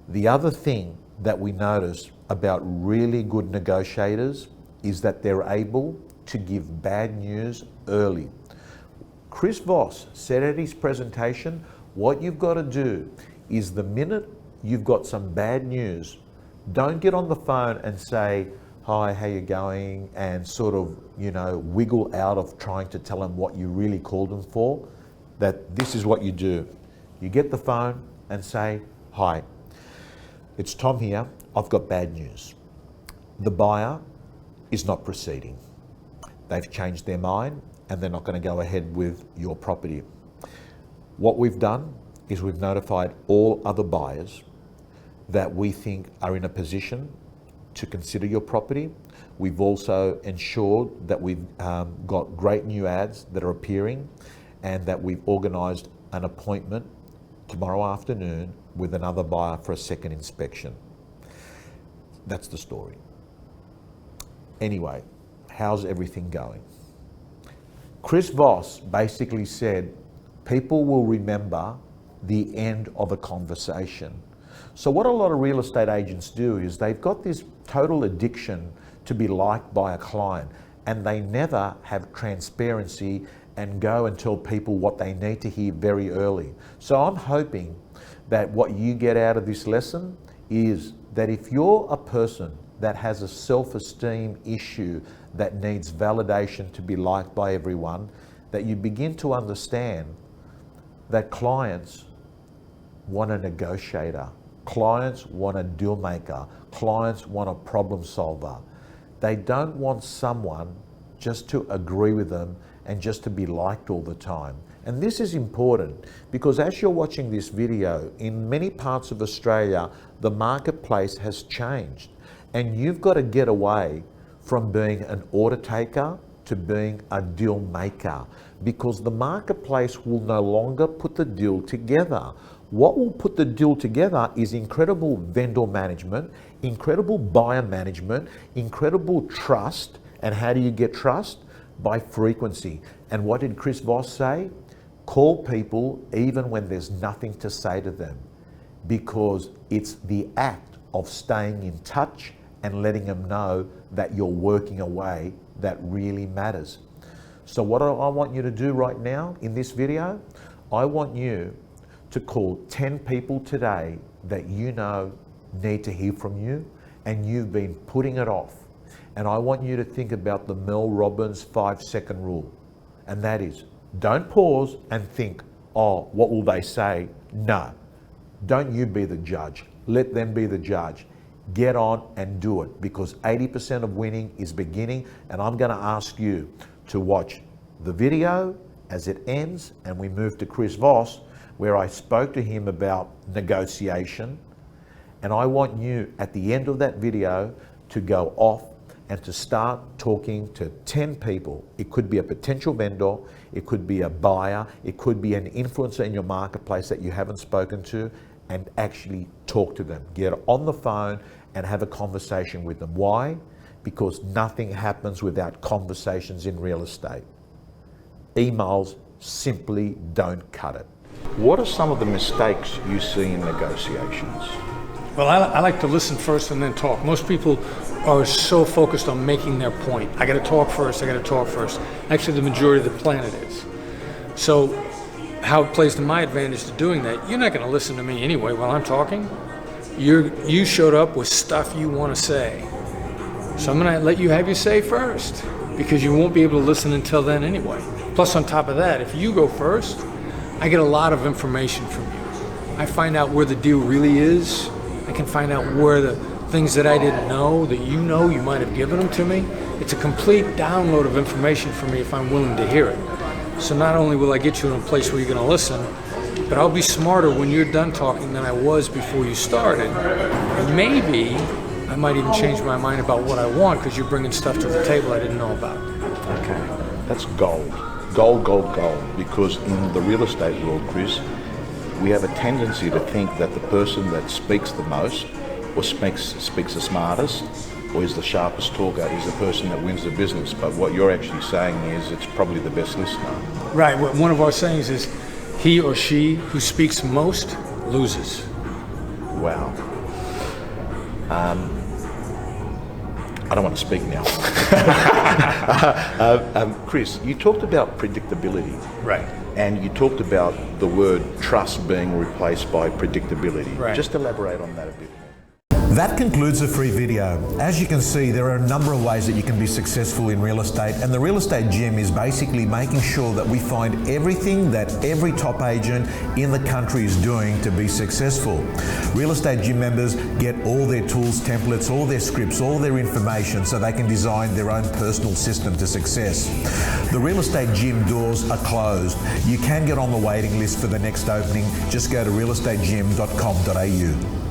The other thing that we notice about really good negotiators is that they're able to give bad news early. Chris Voss said at his presentation, what you've got to do is the minute you've got some bad news, don't get on the phone and say, hi, how you going? And sort of, wiggle out of trying to tell them what you really called them for. That this is what you do. You get the phone and say, hi, it's Tom here. I've got bad news. The buyer is not proceeding. They've changed their mind and they're not going to go ahead with your property. What we've done is we've notified all other buyers that we think are in a position to consider your property. We've also ensured that we've got great new ads that are appearing and that we've organised an appointment tomorrow afternoon with another buyer for a second inspection. That's the story. Anyway, how's everything going? Chris Voss basically said, people will remember the end of a conversation. So what a lot of real estate agents do is they've got this total addiction to be liked by a client, and they never have transparency and go and tell people what they need to hear very early. So I'm hoping that what you get out of this lesson is that if you're a person that has a self-esteem issue that needs validation to be liked by everyone, that you begin to understand that clients want a negotiator, clients want a deal maker, clients want a problem solver. They don't want someone just to agree with them and just to be liked all the time. And this is important because as you're watching this video, in many parts of Australia, the marketplace has changed. And you've got to get away from being an order taker to being a deal maker, because the marketplace will no longer put the deal together. What will put the deal together is incredible vendor management, incredible buyer management, incredible trust. And how do you get trust? By frequency. And what did Chris Voss say? Call people even when there's nothing to say to them, because it's the act of staying in touch and letting them know that you're working away that really matters. So what I want you to do right now in this video, I want you to call 10 people today that you know need to hear from you and you've been putting it off. And I want you to think about the Mel Robbins 5-second rule. And that is, don't pause and think, oh, what will they say? No, don't you be the judge. Let them be the judge. Get on and do it, because 80% of winning is beginning. And I'm going to ask you to watch the video as it ends and we move to Chris Voss, where I spoke to him about negotiation. And I want you at the end of that video to go off and to start talking to 10 people. It could be a potential vendor, it could be a buyer, it could be an influencer in your marketplace that you haven't spoken to, and actually talk to them. Get on the phone and have a conversation with them. Why? Because nothing happens without conversations in real estate. Emails simply don't cut it. What are some of the mistakes you see in negotiations? Well, I like to listen first and then talk. Most people are so focused on making their point. I got to talk first, I got to talk first. Actually, the majority of the planet is. So how it plays to my advantage to doing that, you're not going to listen to me anyway while I'm talking. You showed up with stuff you want to say. So I'm going to let you have your say first, because you won't be able to listen until then anyway. Plus, on top of that, if you go first, I get a lot of information from you. I find out where the deal really is. I can find out where the things that I didn't know that you know, you might have given them to me. It's a complete download of information for me if I'm willing to hear it. So not only will I get you in a place where you're going to listen, but I'll be smarter when you're done talking than I was before you started. And maybe I might even change my mind about what I want because you're bringing stuff to the table I didn't know about. Okay, that's gold. Gold, gold, gold. Because in the real estate world, Chris, we have a tendency to think that the person that speaks the most or speaks the smartest or is the sharpest talker is the person that wins the business. But what you're actually saying is it's probably the best listener. Right. One of our sayings is, he or she who speaks most loses. Wow. I don't want to speak now. Chris, you talked about predictability. Right. And you talked about the word trust being replaced by predictability. Right. Just elaborate on that a bit more. That concludes the free video. As you can see, there are a number of ways that you can be successful in real estate, and the Real Estate Gym is basically making sure that we find everything that every top agent in the country is doing to be successful. Real Estate Gym members get all their tools, templates, all their scripts, all their information so they can design their own personal system to success. The Real Estate Gym doors are closed. You can get on the waiting list for the next opening. Just go to realestategym.com.au.